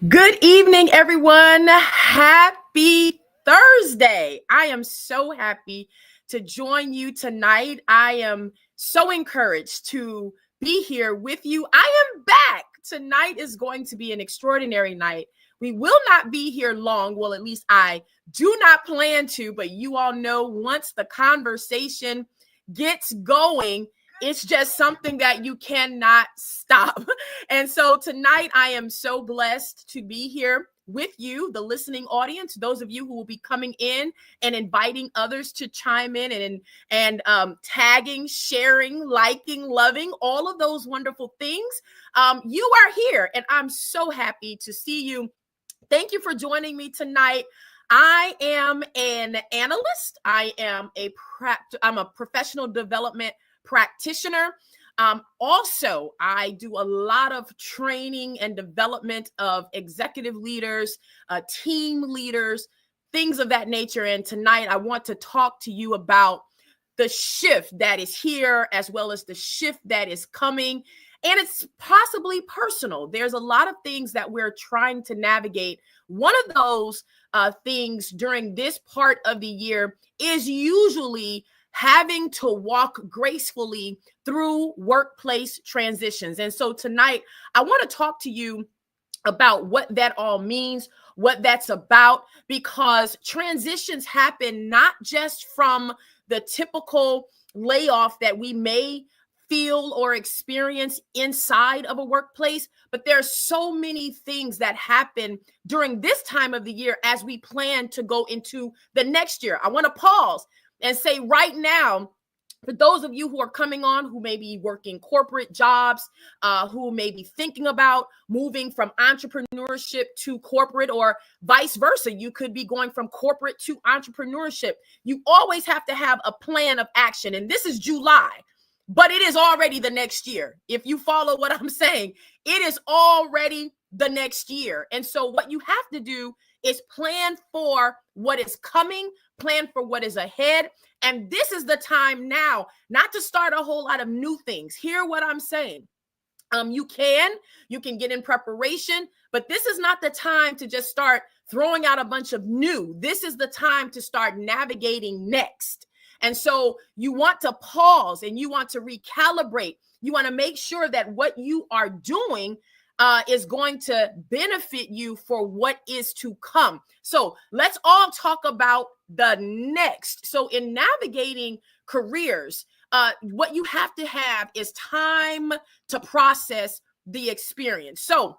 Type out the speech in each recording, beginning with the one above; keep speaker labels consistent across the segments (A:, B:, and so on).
A: Good evening, everyone. Happy Thursday. I am so happy to join you tonight. I am so encouraged to be here with you. I am back. Tonight is going to be an extraordinary night. We will not be here long. Well, at least I do not plan to, but you all know once the conversation gets going, it's just something that you cannot stop. And so tonight I am so blessed to be here with you, the listening audience, those of you who will be coming in and inviting others to chime in and tagging, sharing, liking, loving, all of those wonderful things. You are here, and I'm so happy to see you. Thank you for joining me tonight. I am an analyst. I'm a professional development practitioner. Also, I do a lot of training and development of executive leaders, team leaders, things of that nature. And tonight, I want to talk to you about the shift that is here, as well as the shift that is coming. And it's possibly personal. There's a lot of things that we're trying to navigate. One of those things during this part of the year is usually having to walk gracefully through workplace transitions. And so tonight, I want to talk to you about what that all means, what that's about, because transitions happen not just from the typical layoff that we may feel or experience inside of a workplace, but there's so many things that happen during this time of the year as we plan to go into the next year. I want to pause and say right now, for those of you who are coming on, who may be working corporate jobs, who may be thinking about moving from entrepreneurship to corporate, or vice versa, you could be going from corporate to entrepreneurship. You always have to have a plan of action. And this is July, but it is already the next year. If you follow what I'm saying, it is already the next year. And so what you have to do is plan for what is coming, plan for what is ahead. And this is the time now, not to start a whole lot of new things. Hear what I'm saying. You can get in preparation, but this is not the time to just start throwing out a bunch of new. This is the time to start navigating next. And so you want to pause and you want to recalibrate. You want to make sure that what you are doing is going to benefit you for what is to come. So let's all talk about the next. So in navigating careers, what you have to have is time to process the experience. So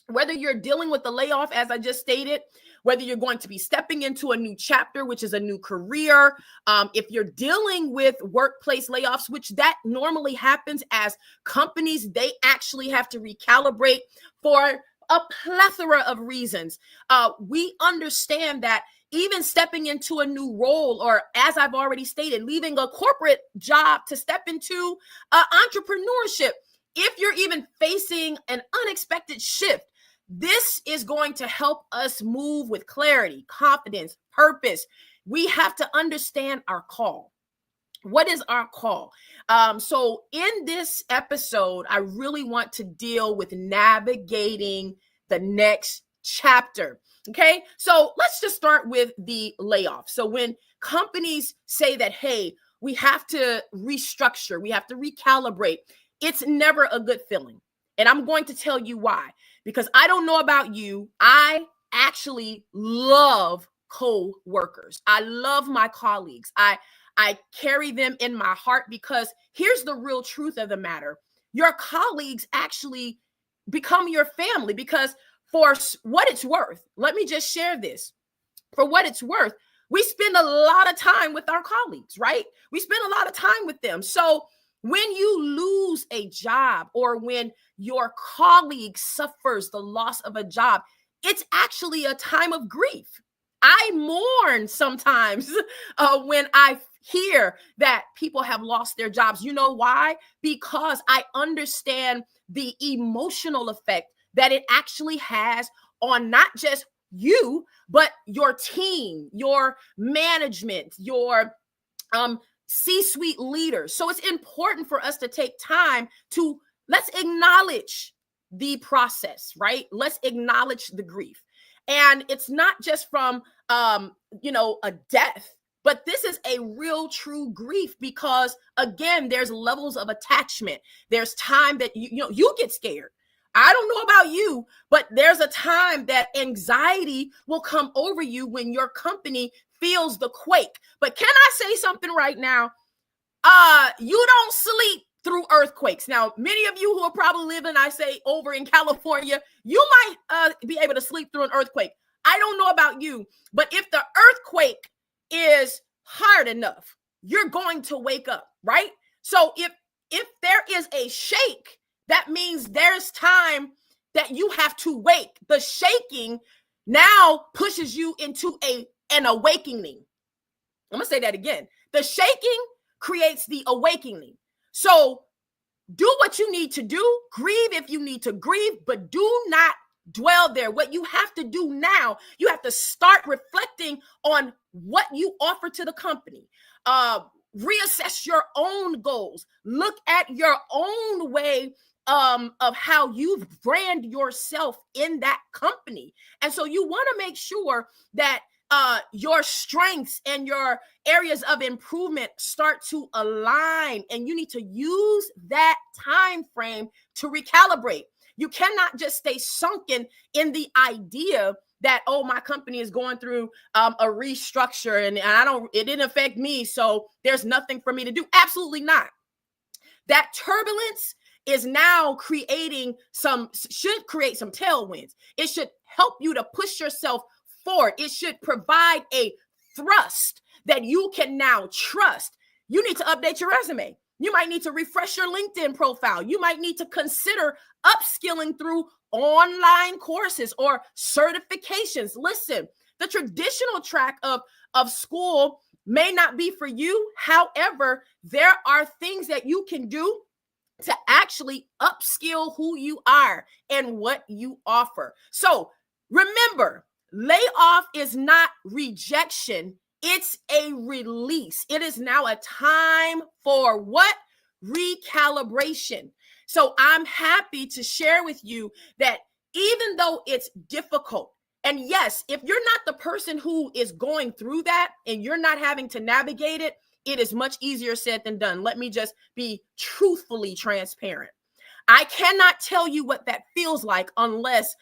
A: whether you're dealing with the layoff, as I just stated, whether you're going to be stepping into a new chapter, which is a new career, if you're dealing with workplace layoffs, which that normally happens as companies, they actually have to recalibrate for a plethora of reasons. We understand that even stepping into a new role, or as I've already stated, leaving a corporate job to step into entrepreneurship, if you're even facing an unexpected shift, this is going to help us move with clarity, confidence, purpose. We have to understand our call. What is our call? So in this episode, I really want to deal with navigating the next chapter. Okay, so let's just start with the layoff. So when companies say that, hey, we have to restructure, we have to recalibrate, it's never a good feeling. And I'm going to tell you why. Because I don't know about you, I actually love co-workers. I love my colleagues. I carry them in my heart, because here's the real truth of the matter. Your colleagues actually become your family, because for what it's worth, let me just share this. For what it's worth, we spend a lot of time with our colleagues, right? We spend a lot of time with them. So when you lose a job, or when your colleague suffers the loss of a job, it's actually a time of grief. I mourn sometimes when I hear that people have lost their jobs. You know why? Because I understand the emotional effect that it actually has on not just you, but your team, your management, your C-suite leaders. So it's important for us to take time to let's acknowledge the process, right? Let's acknowledge the grief. And it's not just from, a death, but this is a real true grief because, again, there's levels of attachment. There's time that, you get scared. I don't know about you, but there's a time that anxiety will come over you when your company feels the quake. But can I say something right now? You don't sleep through earthquakes. Now, many of you who are probably living, I say, over in California, you might be able to sleep through an earthquake. I don't know about you, but if the earthquake is hard enough, you're going to wake up, right? So if there is a shake, that means there's time that you have to wake. The shaking now pushes you into an awakening. I'm going to say that again. The shaking creates the awakening. So do what you need to do. Grieve if you need to grieve, but do not dwell there. What you have to do now, you have to start reflecting on what you offer to the company. Reassess your own goals. Look at your own way of how you brand yourself in that company. And so you want to make sure that your strengths and your areas of improvement start to align, and you need to use that time frame to recalibrate. You cannot just stay sunken in the idea that, oh, my company is going through a restructure and it didn't affect me, so there's nothing for me to do. Absolutely not. That turbulence is now should create some tailwinds. It should help you to push yourself forward. It should provide a thrust that you can now trust. You need to update your resume. You might need to refresh your LinkedIn profile. You might need to consider upskilling through online courses or certifications. Listen, the traditional track of school may not be for you. However, there are things that you can do to actually upskill who you are and what you offer. So remember, layoff is not rejection. It's a release. It is now a time for what? Recalibration. So I'm happy to share with you that even though it's difficult, and yes, if you're not the person who is going through that and you're not having to navigate it, it is much easier said than done. Let me just be truthfully transparent. I cannot tell you what that feels like unless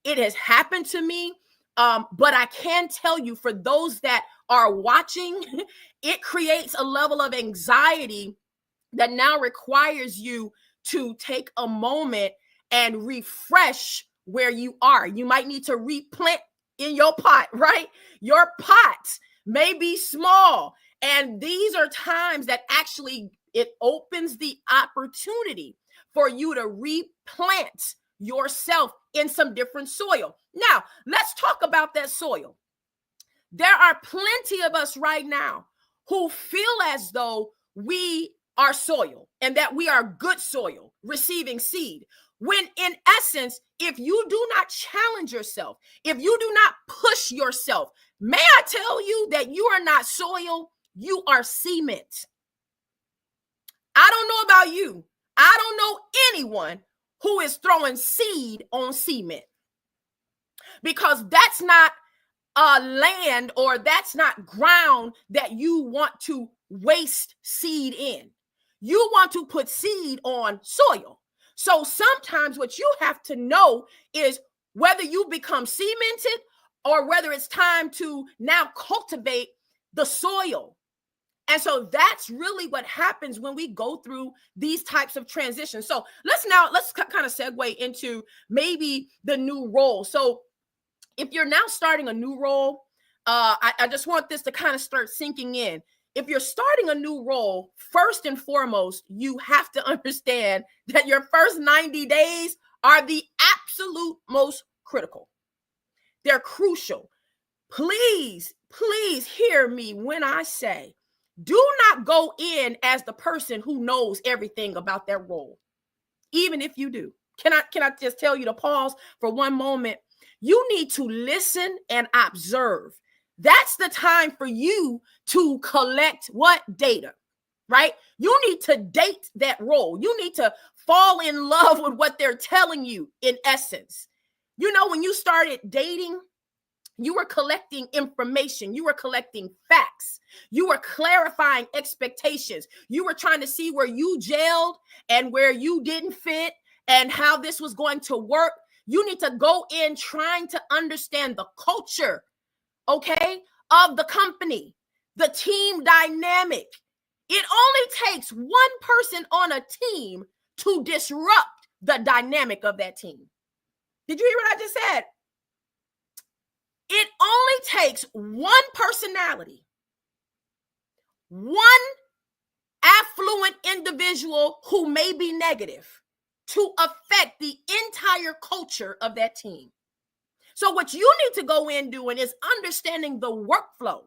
A: it has happened to me. But I can tell you, for those that are watching, it creates a level of anxiety that now requires you to take a moment and refresh where you are. You might need to replant in your pot, right? Your pot may be small. And these are times that actually it opens the opportunity for you to replant yourself in some different soil. Now, let's talk about that soil. There are plenty of us right now who feel as though we are soil and that we are good soil receiving seed. When in essence, if you do not challenge yourself, if you do not push yourself, may I tell you that you are not soil, you are cement. I don't know about you. I don't know anyone who is throwing seed on cement, because that's not land, or that's not ground that you want to waste seed in. You want to put seed on soil. So sometimes what you have to know is whether you become cemented or whether it's time to now cultivate the soil. And so that's really what happens when we go through these types of transitions. So let's kind of segue into maybe the new role. So if you're now starting a new role, I just want this to kind of start sinking in. If you're starting a new role, first and foremost, you have to understand that your first 90 days are the absolute most critical. They're crucial. Please hear me when I say, do not go in as the person who knows everything about that role, even if you do. Can I just tell you to pause for one moment? You need to listen and observe. That's the time for you to collect what? Data, right? You need to date that role. You need to fall in love with what they're telling you in essence. You know, when you started dating, you were collecting information. You were collecting facts. You were clarifying expectations. You were trying to see where you gelled and where you didn't fit and how this was going to work. You need to go in trying to understand the culture, okay, of the company, the team dynamic. It only takes one person on a team to disrupt the dynamic of that team. Did you hear what I just said? It only takes one personality, one affluent individual who may be negative to affect the entire culture of that team. So what you need to go in doing is understanding the workflow.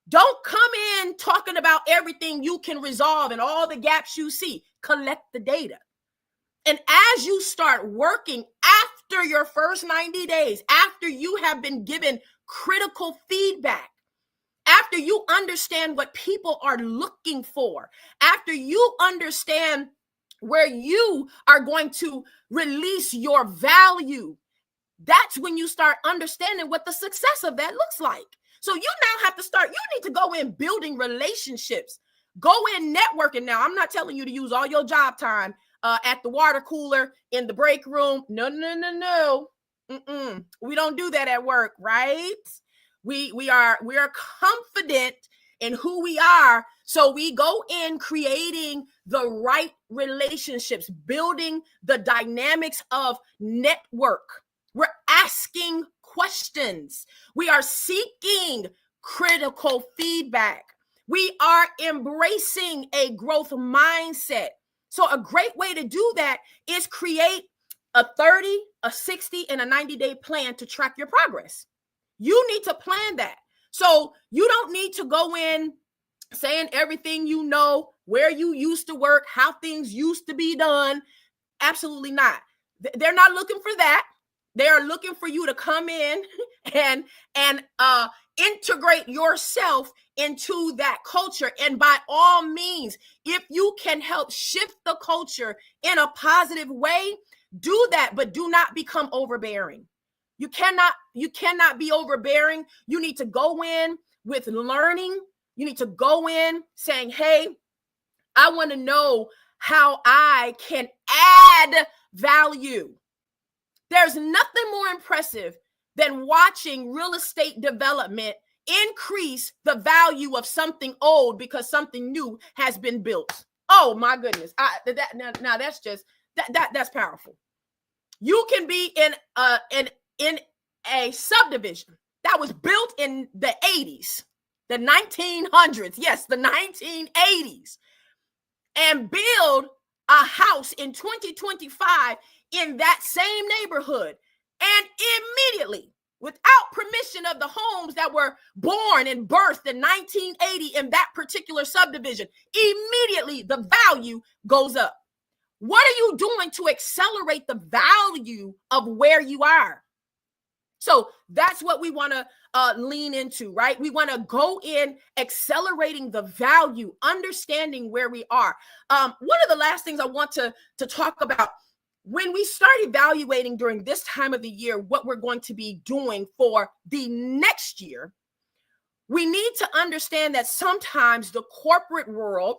A: Don't come in talking about everything you can resolve and all the gaps you see. Collect the data. And as you start working after your first 90 days, after you have been given critical feedback, after you understand what people are looking for, after you understand where you are going to release your value, that's when you start understanding what the success of that looks like. So you now have to start, you need to go in building relationships, go in networking. Now, I'm not telling you to use all your job time at the water cooler, in the break room. No. We don't do that at work, right? We are confident in who we are. So we go in creating the right relationships, building the dynamics of network. We're asking questions. We are seeking critical feedback. We are embracing a growth mindset. So a great way to do that is create a 30, a 60, and a 90-day plan to track your progress. You need to plan that. So you don't need to go in saying everything you know, where you used to work, how things used to be done. Absolutely not. They're not looking for that. They are looking for you to come in and integrate yourself into that culture. And by all means, if you can help shift the culture in a positive way, do that, but do not become overbearing. You cannot be overbearing. You need to go in with learning. You need to go in saying, hey, I want to know how I can add value. There's nothing more impressive than watching real estate development increase the value of something old because something new has been built. Oh my goodness. Now that's just that's powerful. You can be in a subdivision that was built in the 80s, the 1900s, yes, the 1980s, and build a house in 2025 in that same neighborhood, and immediately, without permission of the homes that were born and birthed in 1980 in that particular subdivision, immediately the value goes up. What are you doing to accelerate the value of where you are? So that's what we want to lean into, right? We want to go in accelerating the value, understanding where we are. One of the last things I want to talk about, when we start evaluating during this time of the year what we're going to be doing for the next year, we need to understand that sometimes the corporate world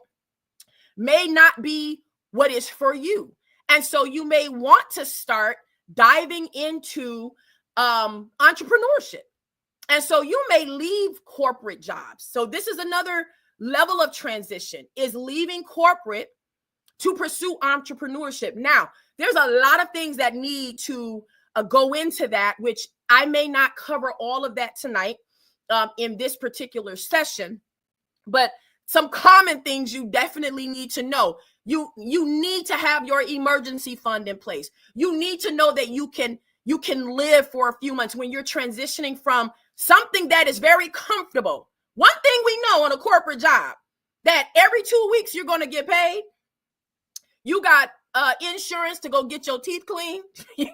A: may not be what is for you. And so you may want to start diving into entrepreneurship. And so you may leave corporate jobs. So this is another level of transition, is leaving corporate to pursue entrepreneurship. Now, there's a lot of things that need to go into that, which I may not cover all of that tonight in this particular session, but some common things you definitely need to know. You need to have your emergency fund in place. You need to know that you can live for a few months when you're transitioning from something that is very comfortable. One thing we know on a corporate job, that every 2 weeks you're going to get paid. You got insurance to go get your teeth clean. This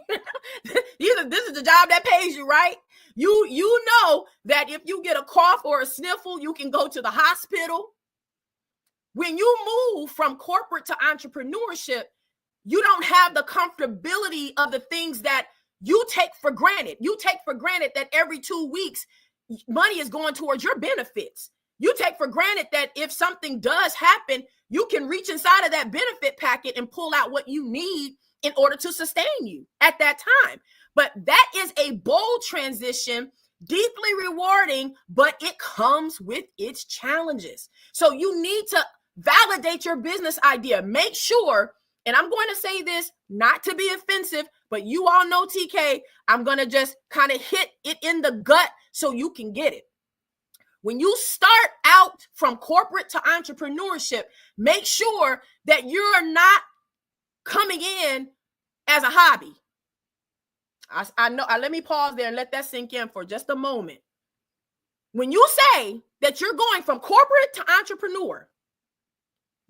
A: is the job that pays you, right? You know that if you get a cough or a sniffle, you can go to the hospital. When you move from corporate to entrepreneurship, You don't have the comfortability of the things that you take for granted. You take for granted that every 2 weeks, money is going towards your benefits. You take for granted that if something does happen, you can reach inside of that benefit packet and pull out what you need in order to sustain you at that time. But that is a bold transition, deeply rewarding, but it comes with its challenges. So you need to validate your business idea. Make sure, and I'm going to say this not to be offensive, but you all know TK, I'm going to just kind of hit it in the gut so you can get it. When you start out from corporate to entrepreneurship, make sure that you're not coming in as a hobby. I know. Let me pause there and let that sink in for just a moment. When you say that you're going from corporate to entrepreneur,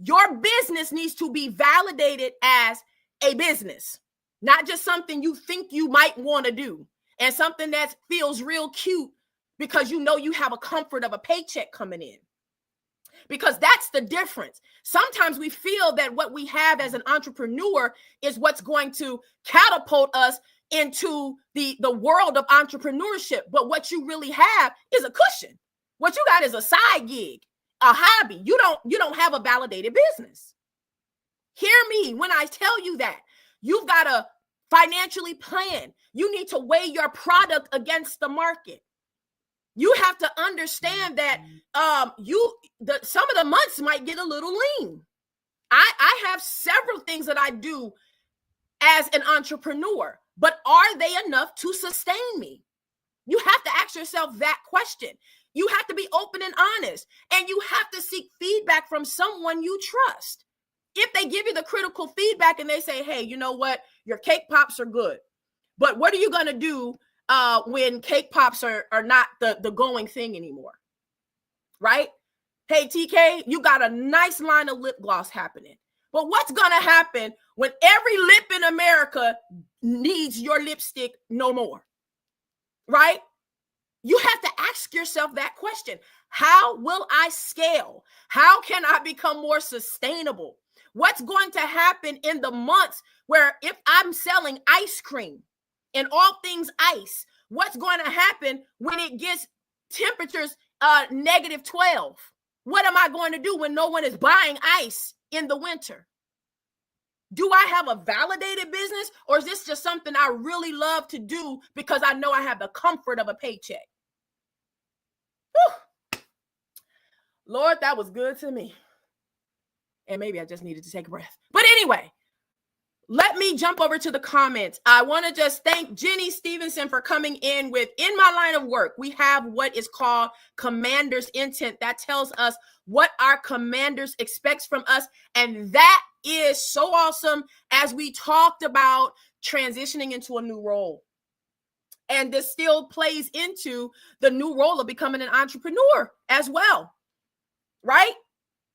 A: your business needs to be validated as a business, not just something you think you might want to do and something that feels real cute because you know you have a comfort of a paycheck coming in. Because that's the difference. Sometimes we feel that what we have as an entrepreneur is what's going to catapult us into the world of entrepreneurship. But what you really have is a cushion. What you got is a side gig, a hobby. You don't have a validated business. Hear me when I tell you that. You've got to financially plan. You need to weigh your product against the market. You have to understand that some of the months might get a little lean. I have several things that I do as an entrepreneur, but are they enough to sustain me? You have to ask yourself that question. You have to be open and honest, and you have to seek feedback from someone you trust. If they give you the critical feedback and they say, hey, you know what? Your cake pops are good, but what are you going to do when cake pops are not the going thing anymore, right? Hey, TK, you got a nice line of lip gloss happening. But what's going to happen when every lip in America needs your lipstick no more, right? You have to ask yourself that question. How will I scale? How can I become more sustainable? What's going to happen in the months where if I'm selling ice cream, and all things ice, what's going to happen when it gets temperatures -12? What am I going to do when no one is buying ice in the winter? Do I have a validated business, or is this just something I really love to do because I know I have the comfort of a paycheck? Whew. Lord, that was good to me. And maybe I just needed to take a breath. But anyway, let me jump over to the comments. I want to just thank Jenny Stevenson for coming in with, in my line of work, we have what is called commander's intent. That tells us what our commanders expects from us. And that is so awesome as we talked about transitioning into a new role. And this still plays into the new role of becoming an entrepreneur as well, right?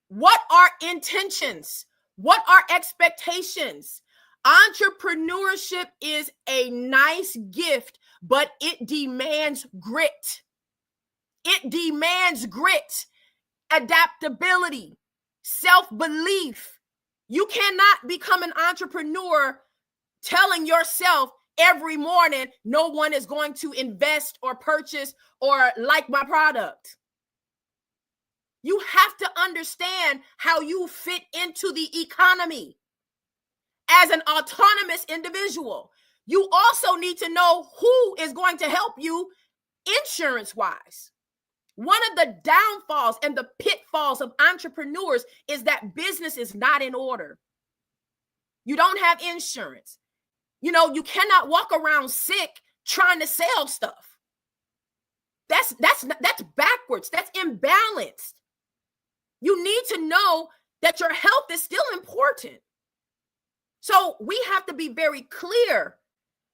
A: What are intentions? What are expectations? Entrepreneurship is a nice gift, but it demands grit. It demands grit, adaptability, self-belief. You cannot become an entrepreneur telling yourself every morning, no one is going to invest or purchase or like my product. You have to understand how you fit into the economy. As an autonomous individual, you also need to know who is going to help you insurance-wise. One of the downfalls and the pitfalls of entrepreneurs is that business is not in order. You don't have insurance. You know, you cannot walk around sick trying to sell stuff. That's backwards. That's imbalanced. You need to know that your health is still important. So we have to be very clear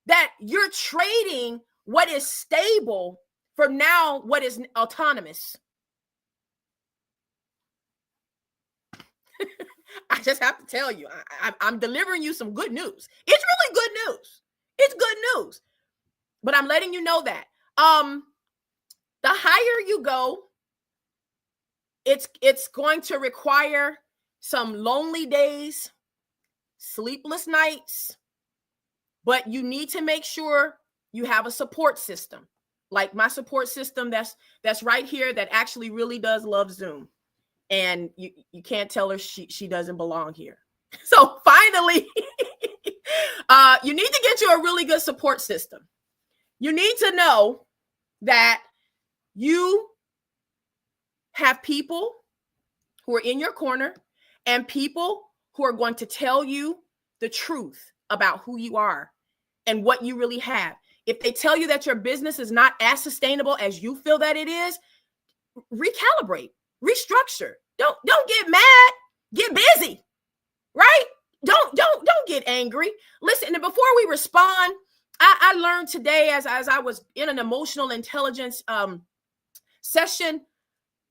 A: that you're trading what is stable for now what is autonomous. I just have to tell you, I'm delivering you some good news. It's really good news. It's good news. But I'm letting you know that the higher you go, it's going to require some lonely days, sleepless nights, but you need to make sure you have a support system. Like my support system that's right here that actually really does love Zoom. And you can't tell her she doesn't belong here. So finally, you need to get you a really good support system. You need to know that you have people who are in your corner and people who are going to tell you the truth about who you are and what you really have. If they tell you that your business is not as sustainable as you feel that it is, recalibrate, restructure. Don't get mad, get busy, right? Don't get angry. Listen, and before we respond, I learned today as I was in an emotional intelligence session,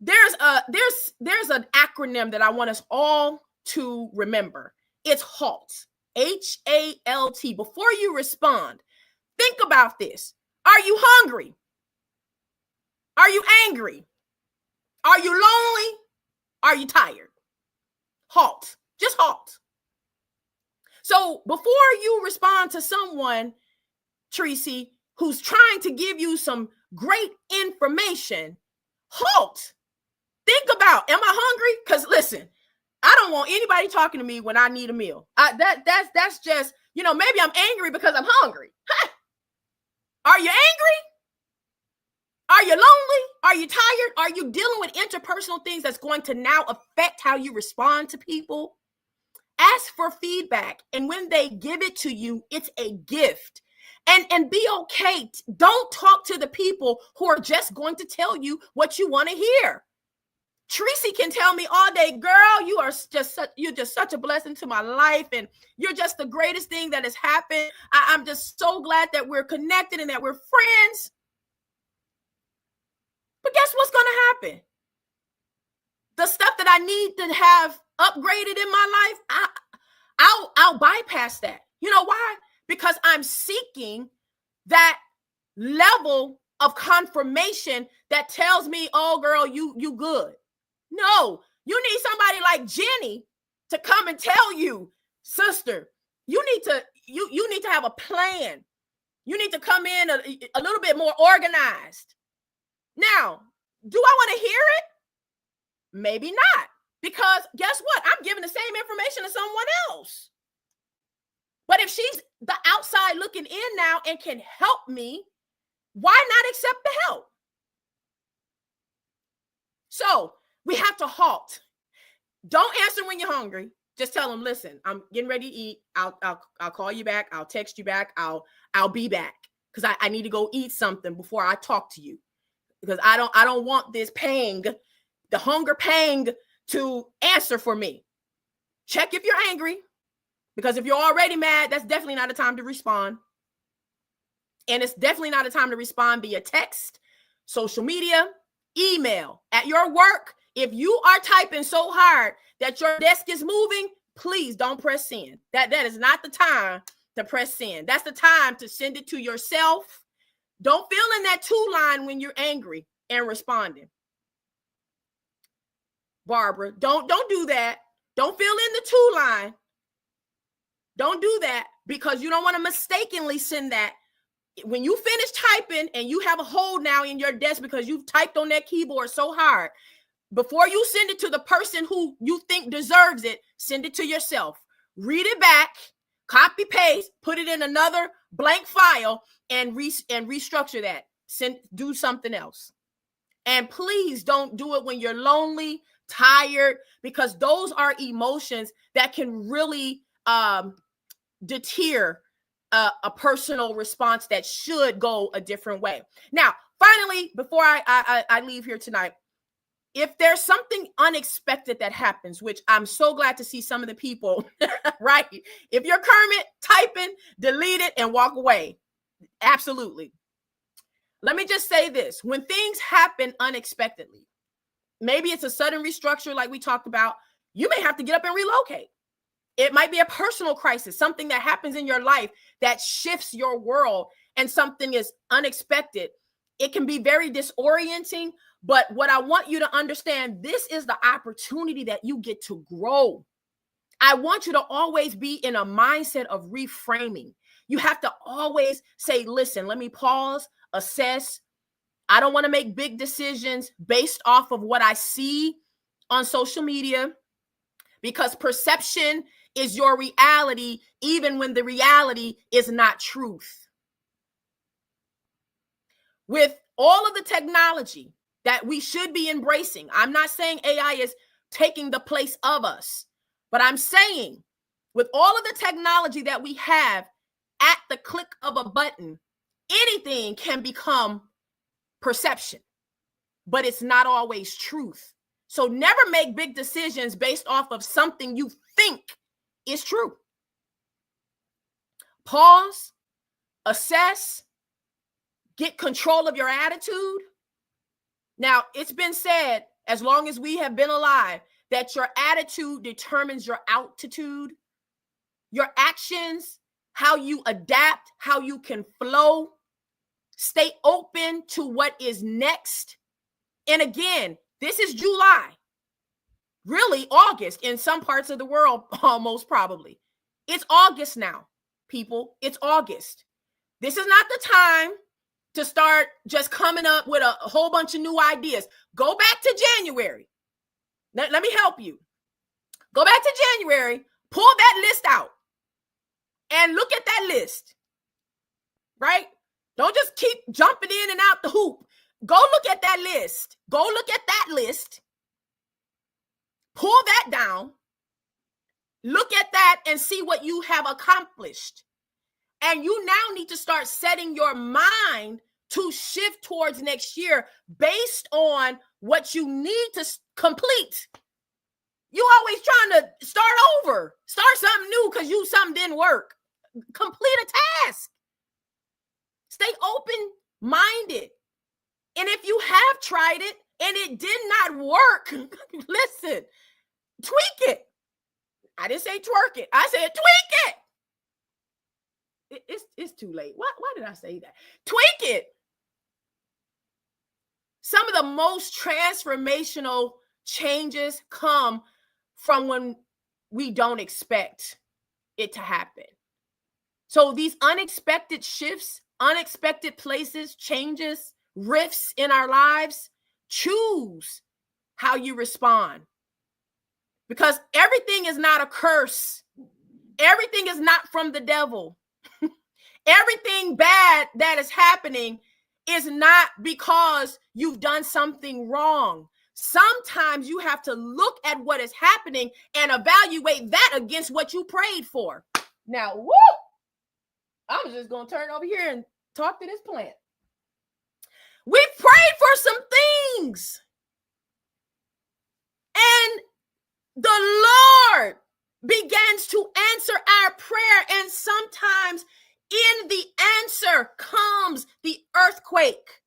A: there's an acronym that I want us all to remember. It's HALT. HALT. Before you respond, think about this. Are you hungry? Are you angry? Are you lonely? Are you tired? HALT. Just HALT. So before you respond to someone, Tracy, who's trying to give you some great information, HALT. Think about, am I hungry? Because listen, I don't want anybody talking to me when I need a meal. That's just, maybe I'm angry because I'm hungry. Huh. Are you angry? Are you lonely? Are you tired? Are you dealing with interpersonal things that's going to now affect how you respond to people? Ask for feedback. And when they give it to you, it's a gift. And be okay. Don't talk to the people who are just going to tell you what you want to hear. Tracy can tell me all day, girl, you're just such a blessing to my life. And you're just the greatest thing that has happened. I'm just so glad that we're connected and that we're friends. But guess what's going to happen? The stuff that I need to have upgraded in my life, I'll bypass that. You know why? Because I'm seeking that level of confirmation that tells me, oh, girl, you good. No, you need somebody like Jenny to come and tell you, sister, you need to have a plan. You need to come in a little bit more organized. Now, do I want to hear it? Maybe not. Because guess what? I'm giving the same information to someone else. But if she's the outside looking in now and can help me, why not accept the help? So we have to HALT. Don't answer when you're hungry. Just tell them, listen, I'm getting ready to eat. I'll call you back. I'll text you back. I'll be back because I need to go eat something before I talk to you. Because I don't want this pang, the hunger pang, to answer for me. Check if you're angry, because if you're already mad, that's definitely not a time to respond. And it's definitely not a time to respond via text, social media, email. At your work, if you are typing so hard that your desk is moving, please don't press send. That is not the time to press send. That's the time to send it to yourself. Don't fill in that to line when you're angry and responding. Barbara, don't do that. Don't fill in the to line. Don't do that because you don't want to mistakenly send that. When you finish typing and you have a hole now in your desk because you've typed on that keyboard so hard, before you send it to the person who you think deserves it, send it to yourself. Read it back, copy, paste, put it in another blank file, and restructure that. Do something else. And please don't do it when you're lonely, tired, because those are emotions that can really deter a personal response that should go a different way. Now, finally, before I leave here tonight, if there's something unexpected that happens, which I'm so glad to see some of the people, right? If you're Kermit, typing, delete it and walk away. Absolutely. Let me just say this. When things happen unexpectedly, maybe it's a sudden restructure like we talked about, you may have to get up and relocate. It might be a personal crisis, something that happens in your life that shifts your world and something is unexpected. It can be very disorienting, but what I want you to understand, this is the opportunity that you get to grow. I want you to always be in a mindset of reframing. You have to always say, listen, let me pause, assess. I don't want to make big decisions based off of what I see on social media, because perception is your reality, even when the reality is not truth. With all of the technology that we should be embracing, I'm not saying AI is taking the place of us, but I'm saying with all of the technology that we have, at the click of a button, anything can become perception, but it's not always truth. So never make big decisions based off of something you think is true. Pause, assess, get control of your attitude. Now, it's been said, as long as we have been alive, that your attitude determines your altitude, your actions, how you adapt, how you can flow. Stay open to what is next. And again, this is July, really August in some parts of the world, almost probably. It's August now, people. It's August. This is not the time to start just coming up with a whole bunch of new ideas. Go back to January. Let me help you. Go back to January, pull that list out and look at that list, right? Don't just keep jumping in and out the hoop. Go look at that list. Go look at that list. Pull that down. Look at that and see what you have accomplished. And you now need to start setting your mind to shift towards next year based on what you need to complete. You always trying to start over, start something new because something didn't work. Complete a task. Stay open-minded. And if you have tried it and it did not work, listen, tweak it. I didn't say twerk it. I said tweak it. It's too late. Why did I say that? Tweak it. Some of the most transformational changes come from when we don't expect it to happen. So these unexpected shifts, unexpected places, changes, rifts in our lives, choose how you respond. Because everything is not a curse. Everything is not from the devil. Everything bad that is happening is not because you've done something wrong. Sometimes you have to look at what is happening and evaluate that against what you prayed for. Now, woo! I'm just going to turn over here and talk to this plant. We prayed for some things. And the Lord begins to answer our prayer. And sometimes in the answer comes the earthquake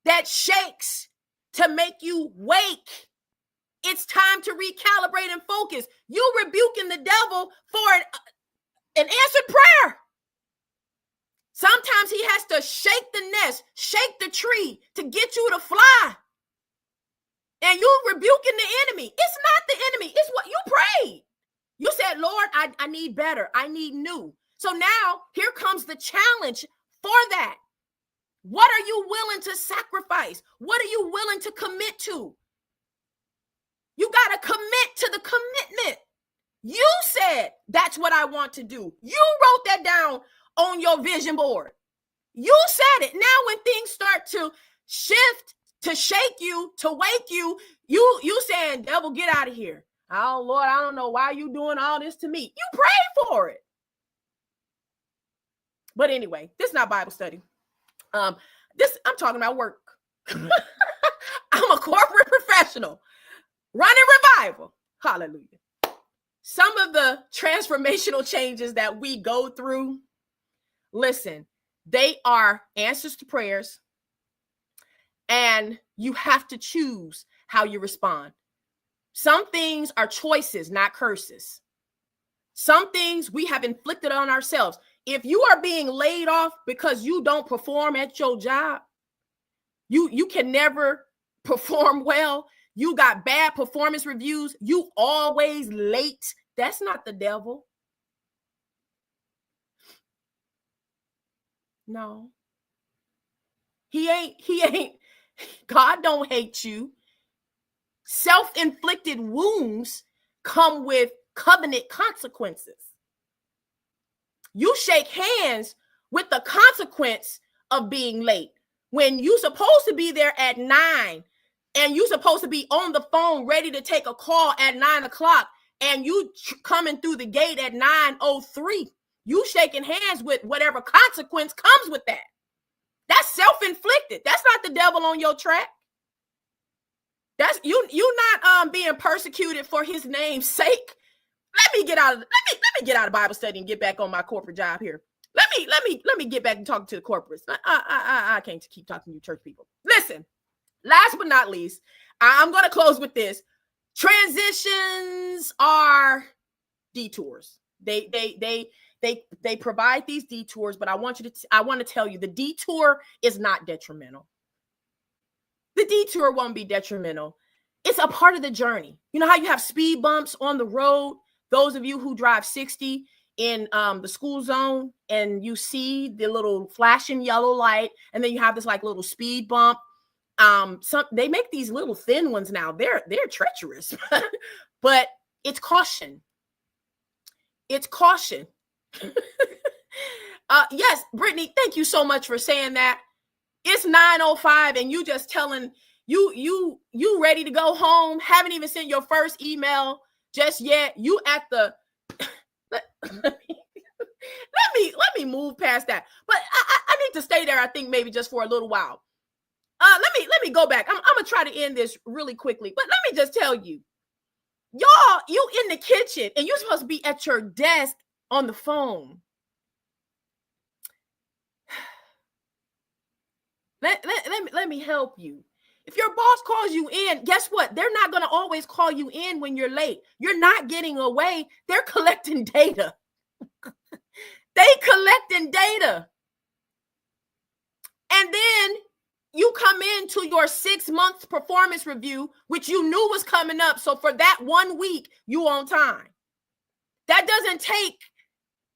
A: that shakes to make you wake. It's time to recalibrate and focus. You rebuking the devil for an answered prayer. Sometimes he has to shake the nest, shake the tree to get you to fly. And you rebuking the enemy. It's not the enemy. It's what you prayed. You said, Lord, I need better. I need new. So now here comes the challenge for that. What are you willing to sacrifice? What are you willing to commit to? You got to commit to the commitment. You said, that's what I want to do. You wrote that down on your vision board. You said it. Now when things start to shift, to shake you, to wake you, you saying, devil, get out of here. Oh, Lord, I don't know why you doing all this to me. You prayed for it. But anyway, this is not Bible study. I'm talking about work. I'm a corporate professional running revival. Hallelujah. Some of the transformational changes that we go through, listen, they are answers to prayers, and you have to choose how you respond. Some things are choices, not curses. Some things we have inflicted on ourselves. If you are being laid off because you don't perform at your job, you can never perform well. You got bad performance reviews. You always late That's not the devil. No. He ain't. God don't hate you. Self-inflicted wounds come with covenant consequences. You shake hands with the consequence of being late. When you're supposed to be there at 9 and you're supposed to be on the phone ready to take a call at 9 o'clock and you coming through the gate at 9:03, you shaking hands with whatever consequence comes with that. That's self-inflicted. That's not the devil on your track. That's you not being persecuted for his name's sake. Let me get out of Bible study and get back on my corporate job here. Let me get back and talk to the corporates. I can't keep talking to you church people. Listen, last but not least, I'm going to close with this. Transitions are detours. They provide these detours, but I want to tell you the detour is not detrimental. The detour won't be detrimental. It's a part of the journey. You know how you have speed bumps on the road? Those of you who drive 60 in the school zone and you see the little flashing yellow light, and then you have this like little speed bump. They make these little thin ones now. They're treacherous, but it's caution. It's caution. Yes, Brittany, thank you so much for saying that. It's 9:05 and you just telling you ready to go home, haven't even sent your first email just yet. You at the let me move past that. But I need to stay there, I think maybe just for a little while. Let me go back. I'm gonna try to end this really quickly, but let me just tell you, y'all, you in the kitchen and you're supposed to be at your desk on the phone. Let me help you. If your boss calls you in, guess what? They're not going to always call you in when you're late. You're not getting away. They're collecting data. They collecting data. And then you come into your 6-month performance review, which you knew was coming up. So for that 1 week, you on time. That doesn't take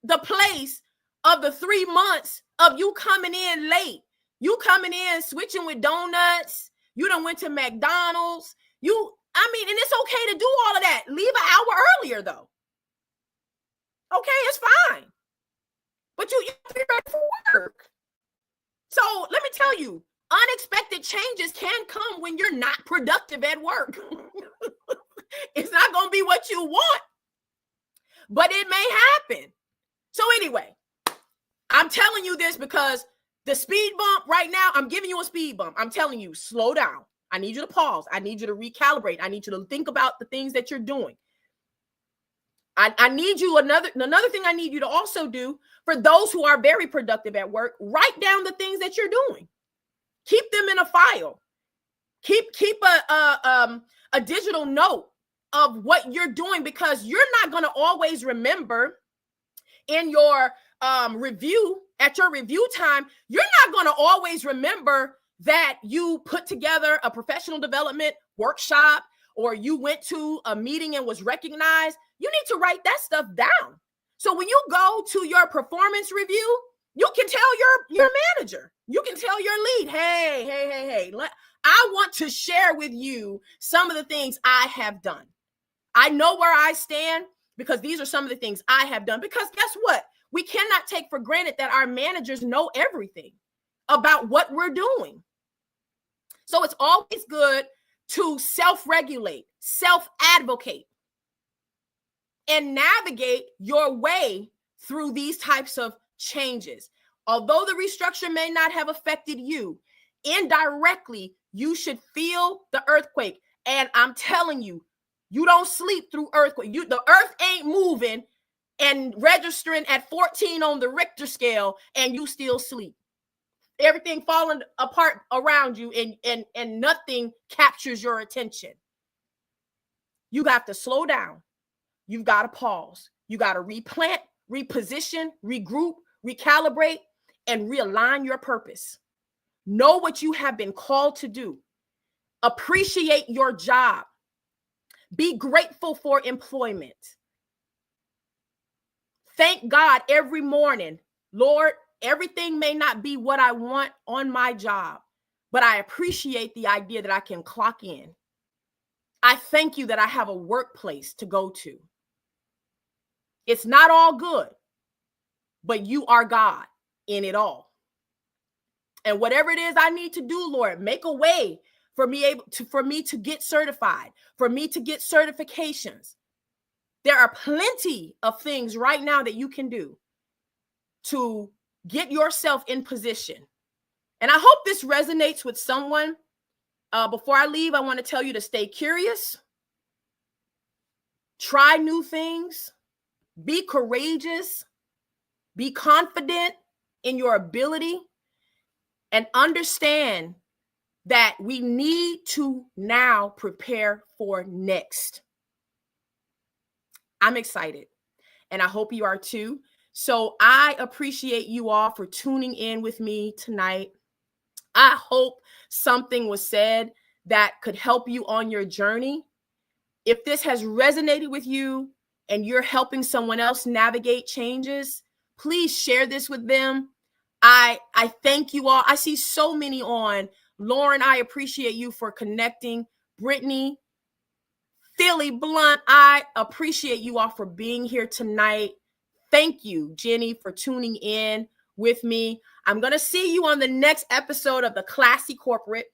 A: the place of the 3 months of you coming in late. You coming in, switching with donuts. You done went to McDonald's. And it's okay to do all of that. Leave an hour earlier, though. Okay, it's fine. But you have to be ready for work. So let me tell you, unexpected changes can come when you're not productive at work. It's not going to be what you want, but it may happen. So anyway, I'm telling you this because the speed bump right now, I'm giving you a speed bump. I'm telling you, slow down. I need you to pause. I need you to recalibrate. I need you to think about the things that you're doing. I need you, another thing I need you to also do for those who are very productive at work, write down the things that you're doing. Keep them in a file. Keep a digital note of what you're doing, because you're not going to always remember in your review, at your review time, you're not going to always remember that you put together a professional development workshop or you went to a meeting and was recognized. You need to write that stuff down. So when you go to your performance review, you can tell your manager, you can tell your lead, hey, I want to share with you some of the things I have done. I know where I stand because these are some of the things I have done. Because guess what? We cannot take for granted that our managers know everything about what we're doing. So it's always good to self-regulate, self-advocate, and navigate your way through these types of changes. Although the restructure may not have affected you, indirectly, you should feel the earthquake. And I'm telling you, you don't sleep through earthquake. The earth ain't moving and registering at 14 on the Richter scale, and you still sleep. Everything falling apart around you, and nothing captures your attention. You got to slow down. You've got to pause. You got to replant, reposition, regroup, recalibrate, and realign your purpose. Know what you have been called to do. Appreciate your job. Be grateful for employment. thank God every morning. Lord, everything may not be what I want on my job, but I appreciate the idea that I can clock in. I thank you that I have a workplace to go to. It's not all good, but you are God in it all. And whatever it is I need to do, Lord, make a way for me to get certified, for me to get certifications. There are plenty of things right now that you can do to get yourself in position. And I hope this resonates with someone. Before I leave, I want to tell you to stay curious, try new things, be courageous, be confident in your ability, and understand that we need to now prepare for next. I'm excited, and I hope you are too. So I appreciate you all for tuning in with me tonight. I hope something was said that could help you on your journey. If this has resonated with you and you're helping someone else navigate changes, please share this with them. I thank you all. I see so many on. Lauren, I appreciate you for connecting. Brittany, Philly Blunt, I appreciate you all for being here tonight. Thank you, Jenny, for tuning in with me. I'm going to see you on the next episode of the Classy Corporate.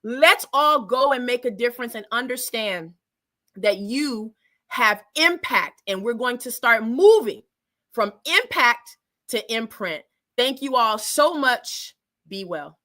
A: Let's all go and make a difference and understand that you have impact, and we're going to start moving from impact to imprint. Thank you all so much. Be well.